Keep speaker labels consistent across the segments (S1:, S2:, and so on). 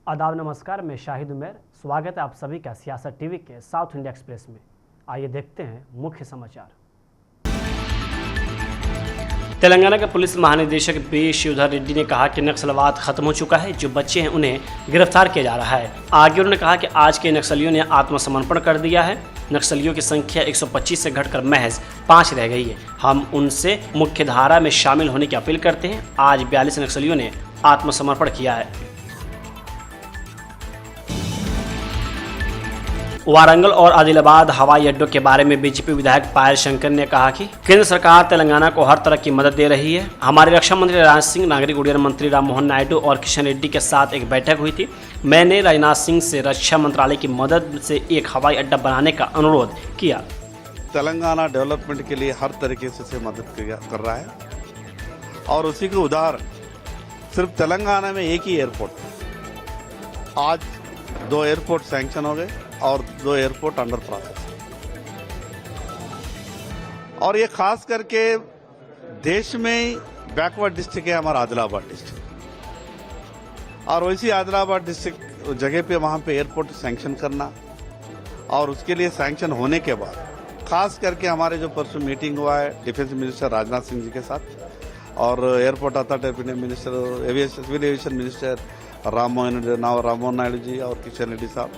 S1: आदाब नमस्कार, मैं शाहिद उमर। स्वागत है आप सभी का सियासत टीवी के साउथ इंडिया एक्सप्रेस में। आइए देखते हैं मुख्य समाचार। तेलंगाना के पुलिस महानिदेशक बी शिवधर रेड्डी ने कहा कि नक्सलवाद खत्म हो चुका है, जो बच्चे हैं उन्हें गिरफ्तार किया जा रहा है। आगे उन्होंने कहा कि आज के नक्सलियों ने आत्मसमर्पण कर दिया है। नक्सलियों की संख्या 125 से घटकर महज 5 रह गई है। हम उनसे मुख्य धारा में शामिल होने की अपील करते हैं। आज 42 नक्सलियों ने आत्मसमर्पण किया है। वारंगल और आदिलाबाद हवाई अड्डों के बारे में बीजेपी विधायक पायल शंकर ने कहा कि केंद्र सरकार तेलंगाना को हर तरह की मदद दे रही है। हमारे रक्षा मंत्री राजनाथ सिंह, नागरिक उड्डयन मंत्री राममोहन नायडू और किशन रेड्डी के साथ एक बैठक हुई थी। मैंने राजनाथ सिंह से रक्षा मंत्रालय की मदद से एक हवाई अड्डा बनाने का अनुरोध किया।
S2: तेलंगाना डेवलपमेंट के लिए हर तरीके से मदद कर रहा है और उसी के उदाहरण सिर्फ तेलंगाना में एक ही एयरपोर्ट, आज 2 एयरपोर्ट सैंक्शन हो गए और 2 एयरपोर्ट अंडर प्रोसेस। और ये खास करके देश में बैकवर्ड डिस्ट्रिक्ट है हमारा आदिलाबाद डिस्ट्रिक्ट, और वैसी आदिलाबाद डिस्ट्रिक्ट जगह पे वहां पे एयरपोर्ट सैंक्शन करना, और उसके लिए सैंक्शन होने के बाद खास करके हमारे जो परसों मीटिंग हुआ है डिफेंस मिनिस्टर राजनाथ सिंह जी के साथ और airport authority minister, civil aviation minister Rammohan Naidu ji और किशन रेड्डी साहब,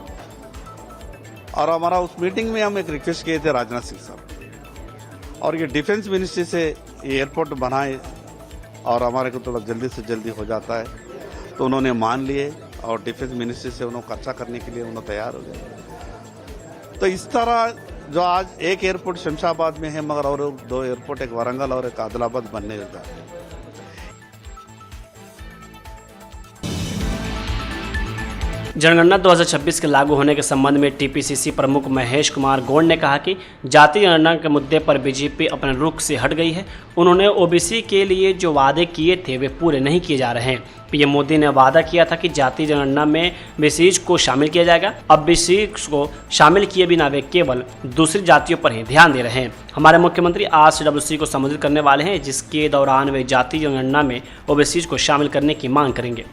S2: और हमारा उस मीटिंग में हम एक रिक्वेस्ट किए थे राजनाथ सिंह साहब, और ये डिफेंस मिनिस्ट्री से ये एयरपोर्ट बनाए और हमारे को थोड़ा जल्दी से जल्दी हो जाता है, तो उन्होंने मान लिए और डिफेंस मिनिस्ट्री से उन्होंने खर्चा करने के लिए उन्होंने तैयार हो गए। तो इस तरह जो आज एक एयरपोर्ट शमशाबाद में है, मगर और 2 एयरपोर्ट, एक वारंगल और एक आदिलाबाद बनने जा रहे हैं।
S1: जनगणना 2026 के लागू होने के संबंध में टीपीसीसी प्रमुख महेश कुमार गौड़ ने कहा कि जातीय जनगणना के मुद्दे पर बीजेपी अपने रुख से हट गई है। उन्होंने ओबीसी के लिए जो वादे किए थे वे पूरे नहीं किए जा रहे हैं। पीएम मोदी ने वादा किया था कि जातीय जनगणना में बीसीज को शामिल किया जाएगा। अब बीसीज को शामिल किए बिना वे केवल दूसरी जातियों पर ही ध्यान दे रहे हैं। हमारे मुख्यमंत्री आज सीडब्ल्यूसी को संबोधित करने वाले हैं, जिसके दौरान वे जातीय जनगणना में ओबीसी को शामिल करने की मांग करेंगे।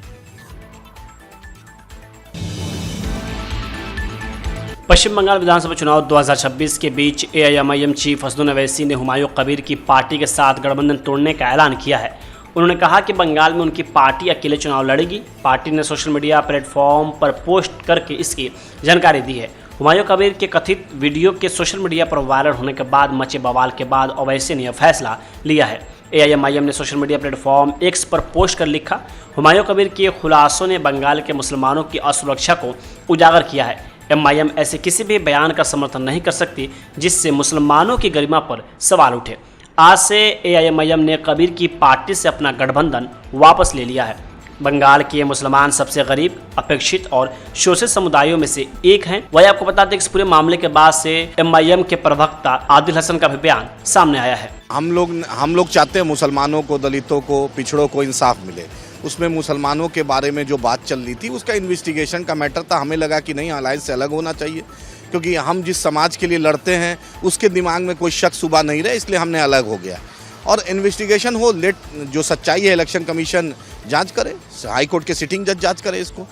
S1: पश्चिम बंगाल विधानसभा चुनाव 2026 के बीच एआईएमआईएम चीफ असदुद्दीन ओवैसी ने हुमायूं कबीर की पार्टी के साथ गठबंधन तोड़ने का ऐलान किया है। उन्होंने कहा कि बंगाल में उनकी पार्टी अकेले चुनाव लड़ेगी। पार्टी ने सोशल मीडिया प्लेटफॉर्म पर पोस्ट करके इसकी जानकारी दी है। हुमायूं कबीर के कथित वीडियो के सोशल मीडिया पर वायरल होने के बाद मचे बवाल के बाद ओवैसी ने यह फैसला लिया है। एआईएमआईएम ने सोशल मीडिया प्लेटफॉर्म एक्स पर पोस्ट कर लिखा, हुमायूं कबीर के खुलासों ने बंगाल के मुसलमानों की असुरक्षा को उजागर किया है। एमआईएम ऐसे किसी भी बयान का समर्थन नहीं कर सकती जिससे मुसलमानों की गरिमा पर सवाल उठे। आज से एआईएमआईएम ने कबीर की पार्टी से अपना गठबंधन वापस ले लिया है। बंगाल के मुसलमान सबसे गरीब, अपेक्षित और शोषित समुदायों में से एक हैं। वही आपको बता दें कि इस पूरे मामले के बाद से एमआईएम के प्रवक्ता आदिल हसन का भी बयान सामने आया है।
S3: हम लोग चाहते हैं मुसलमानों को, दलितों को, पिछड़ों को इंसाफ मिले। उसमें मुसलमानों के बारे में जो बात चल रही थी उसका इन्वेस्टिगेशन का मैटर था। हमें लगा कि नहीं, अलायंस से अलग होना चाहिए, क्योंकि हम जिस समाज के लिए लड़ते हैं उसके दिमाग में कोई शक शुबा नहीं रहे, इसलिए हमने अलग हो गया। और इन्वेस्टिगेशन हो, लेट जो सच्चाई है इलेक्शन कमीशन जांच करे, हाई कोर्ट के सिटिंग जज जांच करे इसको।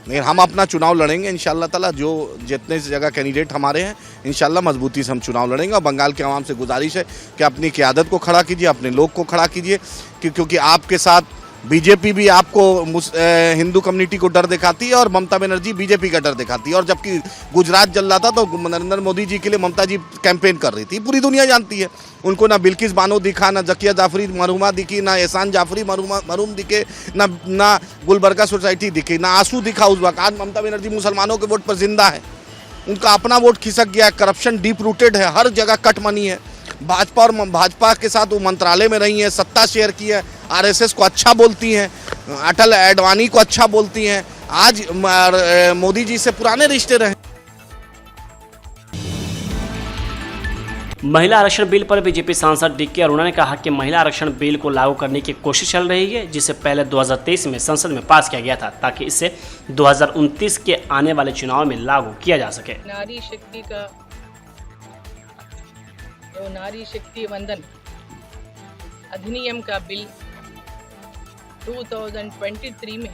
S3: लेकिन हम अपना चुनाव लड़ेंगे इंशाल्लाह ताला। जो जितने जगह कैंडिडेट हमारे हैं इंशाल्लाह मजबूती से हम चुनाव लड़ेंगे। और बंगाल के आवाम से गुजारिश है कि अपनी क़यादत को खड़ा कीजिए, अपने लोग को खड़ा कीजिए, क्योंकि आपके साथ बीजेपी भी आपको हिंदू कम्युनिटी को डर दिखाती है और ममता बनर्जी बीजेपी का डर दिखाती है। और जबकि गुजरात जल रहा था तो नरेंद्र मोदी जी के लिए ममता जी कैंपेन कर रही थी, पूरी दुनिया जानती है। उनको ना बिल्किस बानो दिखा, ना जकिया जाफरी मरहुमा दिखी, ना एहसान जाफरी मरहूम दिखे, ना गुलबर्गा सोसाइटी दिखी, ना आंसू दिखा उस वक्त। आज ममता बनर्जी मुसलमानों के वोट पर जिंदा है, उनका अपना वोट खिसक गया है। करप्शन डीप रूटेड है, हर जगह कट मनी है। भाजपा के साथ वो मंत्रालय में रही हैं, सत्ता शेयर की है, आरएसएस को अच्छा बोलती हैं, अटल अडवाणी को अच्छा बोलती हैं। आज मोदी जी से पुराने रिश्ते रहे।
S1: महिला आरक्षण बिल पर बीजेपी सांसद डीके अरुणा ने कहा कि महिला आरक्षण बिल को लागू करने की कोशिश चल रही है, जिसे पहले 2023 में संसद में पास किया गया था, ताकि इसे 2029 के आने वाले चुनाव में लागू किया जा सके।
S4: नारी शक्ति वंदन अधिनियम का बिल 2023 में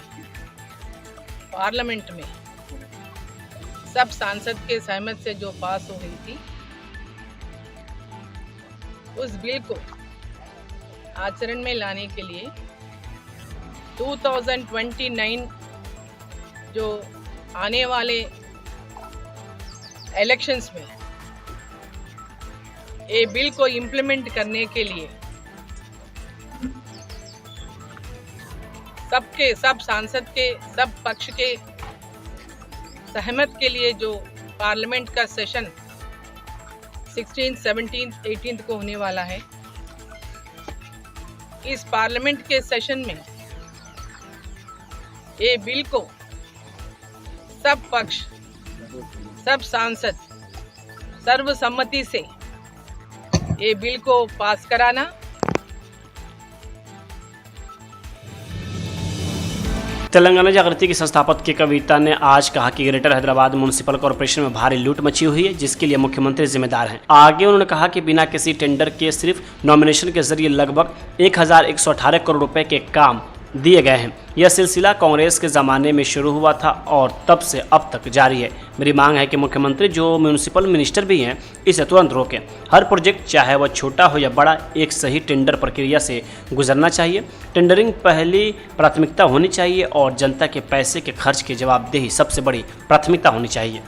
S4: पार्लियामेंट में सब सांसद के सहमति से जो पास हो गई थी, उस बिल को आचरण में लाने के लिए 2029 जो आने वाले इलेक्शंस में ये बिल को इम्प्लीमेंट करने के लिए सब सांसद के सब पक्ष के सहमत के लिए जो पार्लियामेंट का सेशन 16, 17, 18 को होने वाला है, इस पार्लियामेंट के सेशन में ये बिल को सब पक्ष सब सांसद सर्वसम्मति से ये बिल को पास कराना।
S1: तेलंगाना जागृति की संस्थापक के कविता ने आज कहा कि ग्रेटर हैदराबाद म्युनिसिपल कॉर्पोरेशन में भारी लूट मची हुई है, जिसके लिए मुख्यमंत्री जिम्मेदार हैं। आगे उन्होंने कहा कि बिना किसी टेंडर के सिर्फ नॉमिनेशन के जरिए लगभग 1118 करोड़ रुपए के काम दिए गए हैं। यह सिलसिला कांग्रेस के ज़माने में शुरू हुआ था और तब से अब तक जारी है। मेरी मांग है कि मुख्यमंत्री जो म्यूनिसिपल मिनिस्टर भी हैं, इसे तुरंत रोकें। हर प्रोजेक्ट चाहे वह छोटा हो या बड़ा, एक सही टेंडर प्रक्रिया से गुजरना चाहिए। टेंडरिंग पहली प्राथमिकता होनी चाहिए और जनता के पैसे के खर्च की जवाबदेही सबसे बड़ी प्राथमिकता होनी चाहिए।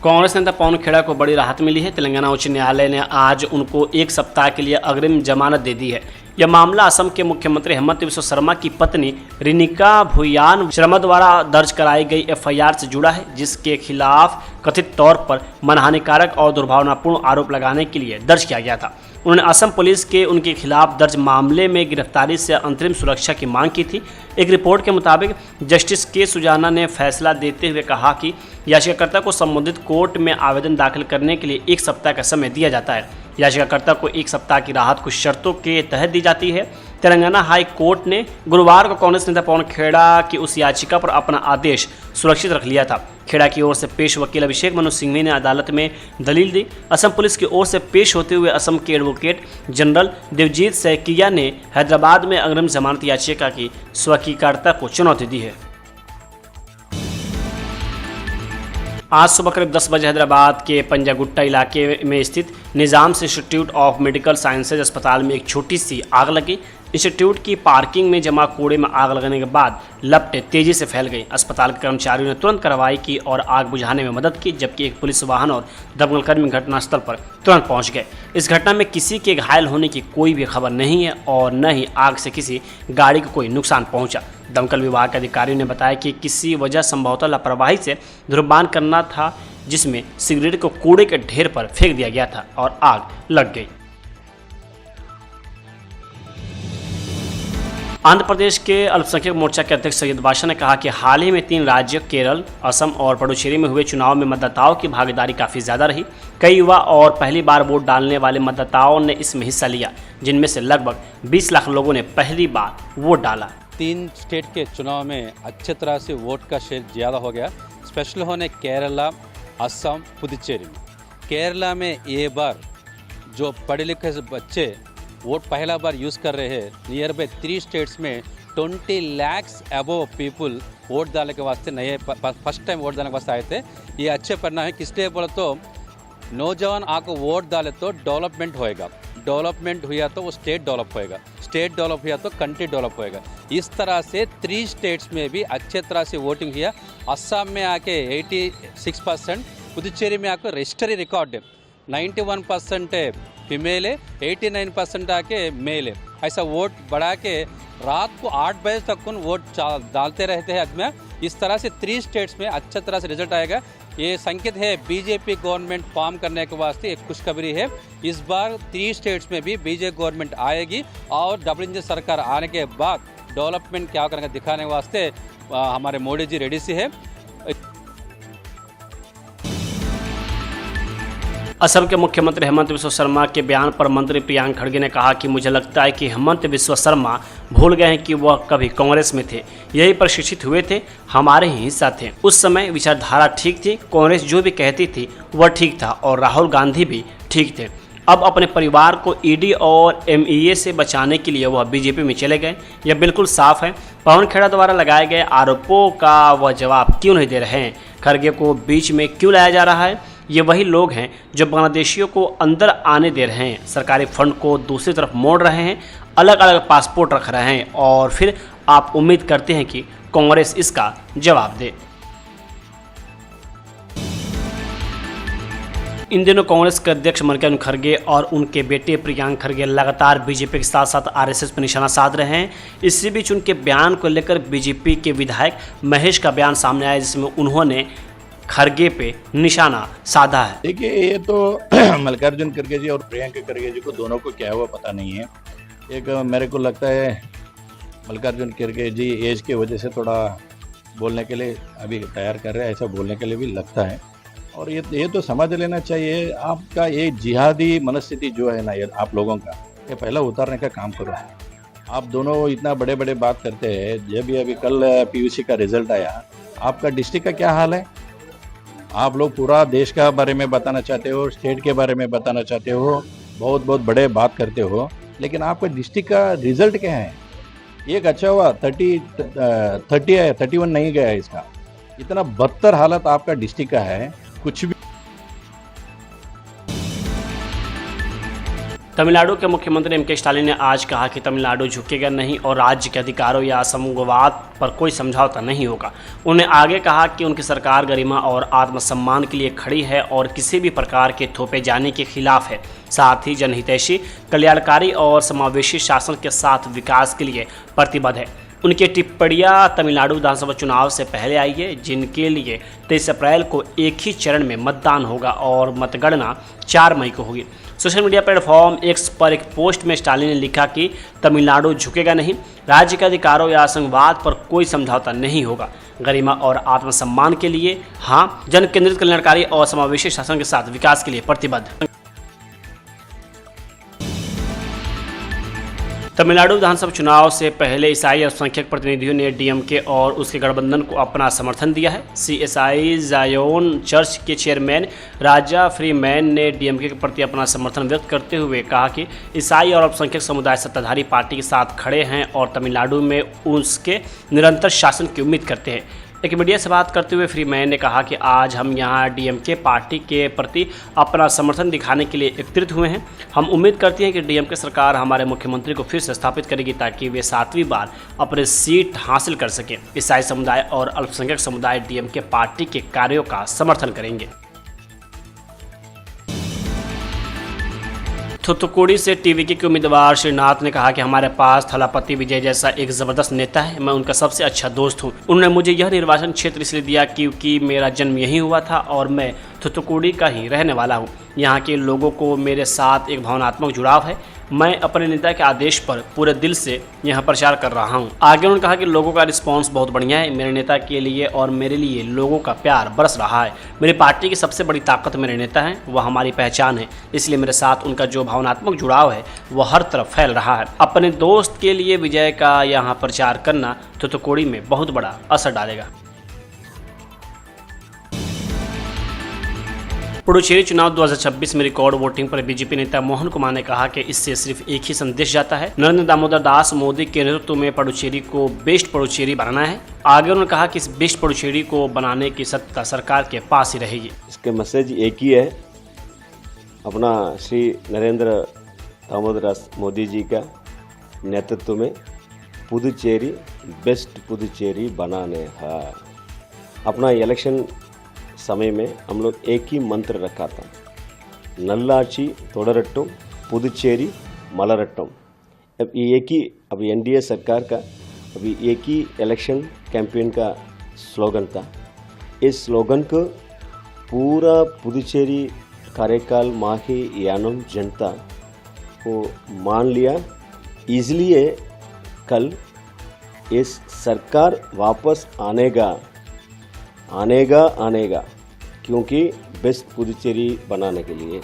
S1: कांग्रेस नेता पवन खेड़ा को बड़ी राहत मिली है। तेलंगाना उच्च न्यायालय ने आज उनको 1 सप्ताह के लिए अग्रिम जमानत दे दी है। यह मामला असम के मुख्यमंत्री हेमंत बिस्वा शर्मा की पत्नी रिनिका भुयान शर्मा द्वारा दर्ज कराई गई एफआईआर से जुड़ा है, जिसके खिलाफ कथित तौर पर मनहानिकारक और दुर्भावनापूर्ण आरोप लगाने के लिए दर्ज किया गया था। उन्होंने असम पुलिस के उनके खिलाफ दर्ज मामले में गिरफ्तारी से अंतरिम सुरक्षा की मांग की थी। एक रिपोर्ट के मुताबिक जस्टिस के सुजाना ने फैसला देते हुए कहा कि याचिकाकर्ता को संबंधित कोर्ट में आवेदन दाखिल करने के लिए 1 सप्ताह का समय दिया जाता है। याचिकाकर्ता को 1 सप्ताह की राहत कुछ शर्तों के तहत दी जाती है। तेलंगाना हाई कोर्ट ने गुरुवार को कांग्रेस नेता पवन खेड़ा की उस याचिका पर अपना आदेश सुरक्षित रख लिया था। खेड़ा की ओर से पेश वकील अभिषेक मनु सिंघवी ने अदालत में दलील दी। असम पुलिस की ओर से पेश होते हुए असम के एडवोकेट जनरल देवजीत सैकिया ने हैदराबाद में अग्रिम जमानत याचिका की स्वकीयता को चुनौती दी है। आज सुबह करीब 10 बजे हैदराबाद के पंजागुट्टा इलाके में स्थित Nizams institute of medical sciences अस्पताल में एक छोटी सी आग लगी। इंस्टीट्यूट की पार्किंग में जमा कूड़े में आग लगने के बाद लपटें तेजी से फैल गई। अस्पताल के कर्मचारियों ने तुरंत कार्रवाई की और आग बुझाने में मदद की, जबकि एक पुलिस वाहन और दमकलकर्मी घटनास्थल पर तुरंत पहुंच गए। इस घटना में किसी के घायल होने की कोई भी खबर नहीं है और न ही आग से किसी गाड़ी को कोई नुकसान पहुंचा। दमकल विभाग के अधिकारियों ने बताया कि किसी वजह संभवतः लापरवाही से धूम्रपान करना था, जिसमें सिगरेट को कूड़े के ढेर पर फेंक दिया गया था और आग लग गई। आंध्र प्रदेश के अल्पसंख्यक मोर्चा के अध्यक्ष सैयद बादशाह ने कहा कि हाल ही में 3 राज्यों केरल, असम और पुडुचेरी में हुए चुनाव में मतदाताओं की भागीदारी काफ़ी ज़्यादा रही। कई युवा और पहली बार वोट डालने वाले मतदाताओं ने इसमें हिस्सा लिया, जिनमें से लगभग 20 लाख लोगों ने पहली बार वोट डाला।
S5: 3 स्टेट के चुनाव में अच्छे तरह से वोट का शेयर ज़्यादा हो गया। स्पेशल होने केरला, असम, पुडुचेरी में। केरला में ये बार जो पढ़े लिखे बच्चे वोट पहला बार यूज़ कर रहे हैं, नियर बाई 3 स्टेट्स में 20 lakhs अबव पीपल वोट डालने के वास्ते नए फर्स्ट टाइम वोट डालने के वास्ते आए थे। ये अच्छे परिणाम है। किस लिए बोले तो नौजवान आको वोट डाले तो डेवलपमेंट होएगा, डेवलपमेंट हुआ तो वो स्टेट डेवलप होएगा, स्टेट डेवलप हुआ तो कंट्री डेवलप होएगा। इस तरह से 3 स्टेट्स में भी अच्छे तरह से वोटिंग किया। असम में आके 86%, पुदुचेरी में आके रजिस्टरी रिकॉर्ड है 91% है फीमेल है, 89% आके मेल है। ऐसा वोट बढ़ा के रात को 8 बजे तक वोट डालते रहते हैं आदमी। इस तरह से 3 स्टेट्स में अच्छा तरह से रिजल्ट आएगा। ये संकेत है बीजेपी गवर्नमेंट फॉर्म करने के वास्ते एक खुशखबरी है। इस बार 3 स्टेट्स में भी बीजेपी गवर्नमेंट आएगी और डबल इंजन सरकार आने के बाद डेवलपमेंट क्या करेंगे दिखाने के वास्ते हमारे मोदी जी रेडी से है।
S1: असम के मुख्यमंत्री हेमंत बिस्वा शर्मा के बयान पर मंत्री प्रियांक खड़गे ने कहा कि मुझे लगता है कि हेमंत बिस्वा शर्मा भूल गए हैं कि वह कभी कांग्रेस में थे, यही प्रशिक्षित हुए थे, हमारे ही हिस्सा थे। उस समय विचारधारा ठीक थी, कांग्रेस जो भी कहती थी वह ठीक था और राहुल गांधी भी ठीक थे। अब अपने परिवार को ईडी और एमईए से बचाने के लिए वह बीजेपी में चले गए। यह बिल्कुल साफ है। पवन खेड़ा द्वारा लगाए गए आरोपों का वह जवाब क्यों नहीं दे रहे हैं? खरगे को बीच में क्यों लाया जा रहा है? ये वही लोग हैं जो बांग्लादेशियों को अंदर आने दे रहे हैं, सरकारी फंड को दूसरी तरफ मोड़ रहे हैं, अलग अलग पासपोर्ट रख रहे हैं और फिर आप उम्मीद करते हैं कि कांग्रेस इसका जवाब दे। इन दिनों कांग्रेस के अध्यक्ष मल्लिकार्जुन खड़गे और उनके बेटे प्रियांक खड़गे लगातार बीजेपी के साथ साथ आरएसएस पर निशाना साध रहे हैं। इसी बीच उनके बयान को लेकर बीजेपी के विधायक महेश का बयान सामने आया, जिसमें उन्होंने खड़गे पे निशाना साधा है।
S6: देखिए, ये तो मल्लिकार्जुन खड़गे जी और प्रियंक खड़गे जी को दोनों को क्या हुआ पता नहीं है। एक मेरे को लगता है मल्लिकार्जुन खड़गे जी एज की वजह से थोड़ा बोलने के लिए अभी तैयार कर रहे हैं, ऐसा बोलने के लिए भी लगता है। और ये तो समझ लेना चाहिए, आपका ये जिहादी मनस्थिति जो है ना, ये आप लोगों का ये पहला उतारने का काम कर रहा है। आप दोनों इतना बड़े बड़े बात करते हैं। जब भी अभी कल पीयूसी का रिजल्ट आया, आपका डिस्ट्रिक्ट का क्या हाल है? आप लोग पूरा देश का बारे में बताना चाहते हो, स्टेट के बारे में बताना चाहते हो, बहुत बहुत बड़े बात करते हो, लेकिन आपका डिस्ट्रिक्ट का रिजल्ट क्या है? एक अच्छा हुआ 30 है, 31 नहीं गया इसका। इतना बदतर हालत आपका डिस्ट्रिक्ट का है, कुछ भी।
S1: तमिलनाडु के मुख्यमंत्री एम के स्टालिन ने आज कहा कि तमिलनाडु झुकेगा नहीं और राज्य के अधिकारों या समूहवाद पर कोई समझौता नहीं होगा। उन्होंने आगे कहा कि उनकी सरकार गरिमा और आत्मसम्मान के लिए खड़ी है और किसी भी प्रकार के थोपे जाने के खिलाफ है। साथ ही जनहितैषी, कल्याणकारी और समावेशी शासन के साथ विकास के लिए प्रतिबद्ध है। उनकी टिप्पणियां तमिलनाडु विधानसभा चुनाव से पहले आई है, जिनके लिए 23 अप्रैल को एक ही चरण में मतदान होगा और मतगणना 4 मई को होगी। सोशल मीडिया प्लेटफॉर्म एक्स पर एक पोस्ट में स्टालिन ने लिखा कि तमिलनाडु झुकेगा नहीं, राज्य के अधिकारों या संघवाद पर कोई समझौता नहीं होगा, गरिमा और आत्मसम्मान के लिए हाँ, जन केंद्रित, कल्याणकारी और समावेशी शासन के साथ विकास के लिए प्रतिबद्ध। तमिलनाडु विधानसभा चुनाव से पहले ईसाई अल्पसंख्यक प्रतिनिधियों ने डीएमके और उसके गठबंधन को अपना समर्थन दिया है। सीएसआई जायोन चर्च के चेयरमैन राजा फ्रीमैन ने डीएमके के प्रति अपना समर्थन व्यक्त करते हुए कहा कि ईसाई और अल्पसंख्यक समुदाय सत्ताधारी पार्टी के साथ खड़े हैं और तमिलनाडु में उसके निरंतर शासन की उम्मीद करते हैं। एक मीडिया से बात करते हुए फ्रीमैन ने कहा कि आज हम यहां डीएमके पार्टी के प्रति अपना समर्थन दिखाने के लिए एकत्रित हुए हैं। हम उम्मीद करते हैं कि डीएमके सरकार हमारे मुख्यमंत्री को फिर से स्थापित करेगी ताकि वे 7वीं बार अपने सीट हासिल कर सकें। ईसाई समुदाय और अल्पसंख्यक समुदाय डीएमके पार्टी के कार्यों का समर्थन करेंगे। थूथुकुडी से टीवीके के उम्मीदवार श्रीनाथ ने कहा कि हमारे पास थलापति विजय जैसा एक ज़बरदस्त नेता है, मैं उनका सबसे अच्छा दोस्त हूं। उन्होंने मुझे यह निर्वाचन क्षेत्र इसलिए दिया क्योंकि मेरा जन्म यहीं हुआ था और मैं थूथुकुडी का ही रहने वाला हूं। यहाँ के लोगों को मेरे साथ एक भावनात्मक जुड़ाव है। मैं अपने नेता के आदेश पर पूरे दिल से यहाँ प्रचार कर रहा हूँ। आगे उन्होंने कहा कि लोगों का रिस्पांस बहुत बढ़िया है। मेरे नेता के लिए और मेरे लिए लोगों का प्यार बरस रहा है। मेरी पार्टी की सबसे बड़ी ताकत मेरे नेता हैं, वह हमारी पहचान है। इसलिए मेरे साथ उनका जो भावनात्मक जुड़ाव है वह हर तरफ फैल रहा है। अपने दोस्त के लिए विजय का यहाँ प्रचार करना थूथुकुडी में बहुत बड़ा असर डालेगा। पुडुचेरी चुनाव 2026 में रिकॉर्ड वोटिंग पर बीजेपी नेता मोहन कुमार ने कहा कि इससे सिर्फ एक ही संदेश जाता है, नरेंद्र दामोदर दास मोदी के नेतृत्व में पुडुचेरी को बेस्ट पुडुचेरी बनाना है। आगे उन्होंने कहा कि इस बेस्ट पुडुचेरी को बनाने की सत्ता सरकार के पास ही रहेगी।
S7: इसके मैसेज एक ही है, अपना श्री नरेंद्र दामोदर दास मोदी जी का नेतृत्व में पुडुचेरी बेस्ट पुडुचेरी बनाने है। अपना इलेक्शन समय में हम लोग एक ही मंत्र रखा था, नल्लाची तोड़रट्टम पुदुचेरी मलरट्टम। अब अभी एनडीए सरकार का अभी एक ही इलेक्शन कैंपेन का स्लोगन था। इस स्लोगन को पूरा पुदुचेरी कार्यकाल माही यानम जनता को मान लिया। इसलिए कल इस सरकार वापस आनेगा क्योंकि बेस्ट पुडुचेरी बनाने के लिए।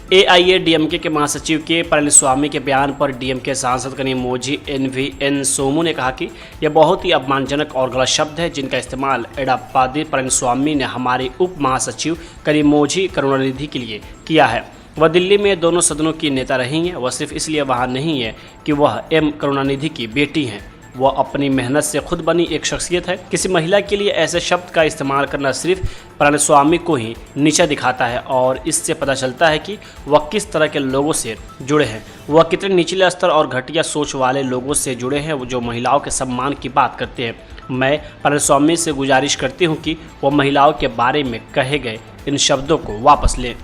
S1: AIADMK के महासचिव के पळनिस्वामी के बयान पर डीएमके सांसद कनिमोझी NVN सोमू ने कहा कि यह बहुत ही अपमानजनक और गलत शब्द है जिनका इस्तेमाल एडप्पादी पळनिस्वामी ने हमारे उप महासचिव कनिमोझी करुणानिधि के लिए किया है। वह दिल्ली में दोनों सदनों की नेता रही हैं। वह सिर्फ इसलिए वहाँ नहीं है कि वह M करुणानिधि की बेटी हैं। वह अपनी मेहनत से खुद बनी एक शख्सियत है। किसी महिला के लिए ऐसे शब्द का इस्तेमाल करना सिर्फ पळनिस्वामी को ही नीचा दिखाता है और इससे पता चलता है कि वह किस तरह के लोगों से जुड़े हैं। वह कितने निचले स्तर और घटिया सोच वाले लोगों से जुड़े हैं जो महिलाओं के सम्मान की बात करते हैं। मैं पळनिस्वामी से गुजारिश करती हूँ कि वह महिलाओं के बारे में कहे गए इन शब्दों को वापस लें।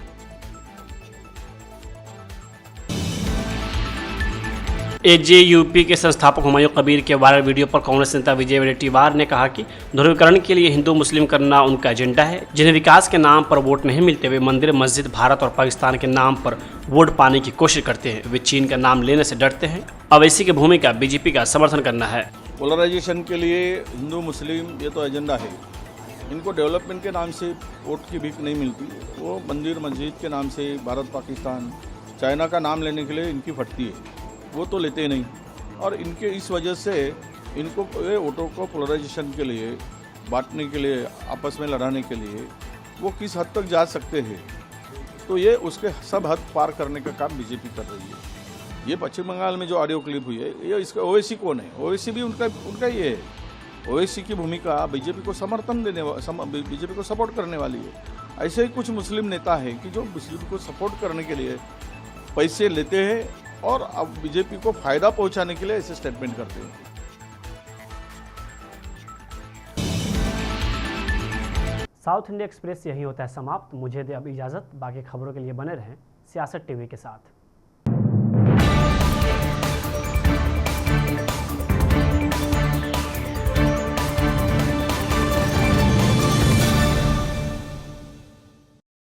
S1: AJUP के संस्थापक हुमायूं कबीर के वायरल वीडियो पर कांग्रेस नेता विजय वडेट्टीवार ने कहा कि ध्रुवीकरण के लिए हिंदू मुस्लिम करना उनका एजेंडा है। जिन्हें विकास के नाम पर वोट नहीं मिलते वे मंदिर मस्जिद भारत और पाकिस्तान के नाम पर वोट पाने की कोशिश करते हैं। वे चीन का नाम लेने से डरते हैं। अवैसी की भूमिका बीजेपी का समर्थन करना है।
S8: पोलराइजेशन के लिए हिंदू मुस्लिम ये तो एजेंडा है। इनको डेवलपमेंट के नाम से वोट की भीख नहीं मिलती। वो मंदिर मस्जिद के नाम से भारत पाकिस्तान चाइना का नाम लेने के लिए इनकी फटती है, वो तो लेते नहीं। और इनके इस वजह से इनको ये वोटों को पोलराइजेशन के लिए बांटने के लिए आपस में लड़ाने के लिए वो किस हद तक जा सकते हैं, तो ये उसके सब हद पार करने का काम बीजेपी कर रही है। ये पश्चिम बंगाल में जो ऑडियो क्लिप हुई है ये इसका ओवैसी कौन है? ओवैसी भी उनका ये है। ओवैसी की भूमिका बीजेपी को समर्थन देने बीजेपी को सपोर्ट करने वाली है। ऐसे ही कुछ मुस्लिम नेता हैं कि जो मुस्लिम को सपोर्ट करने के लिए पैसे लेते हैं और अब बीजेपी को फायदा पहुंचाने के लिए ऐसे स्टेटमेंट करते हैं।
S1: साउथ इंडिया एक्सप्रेस यही होता है समाप्त। मुझे दे अब इजाज़त। बाकी खबरों के लिए बने रहें सियासत टीवी के साथ।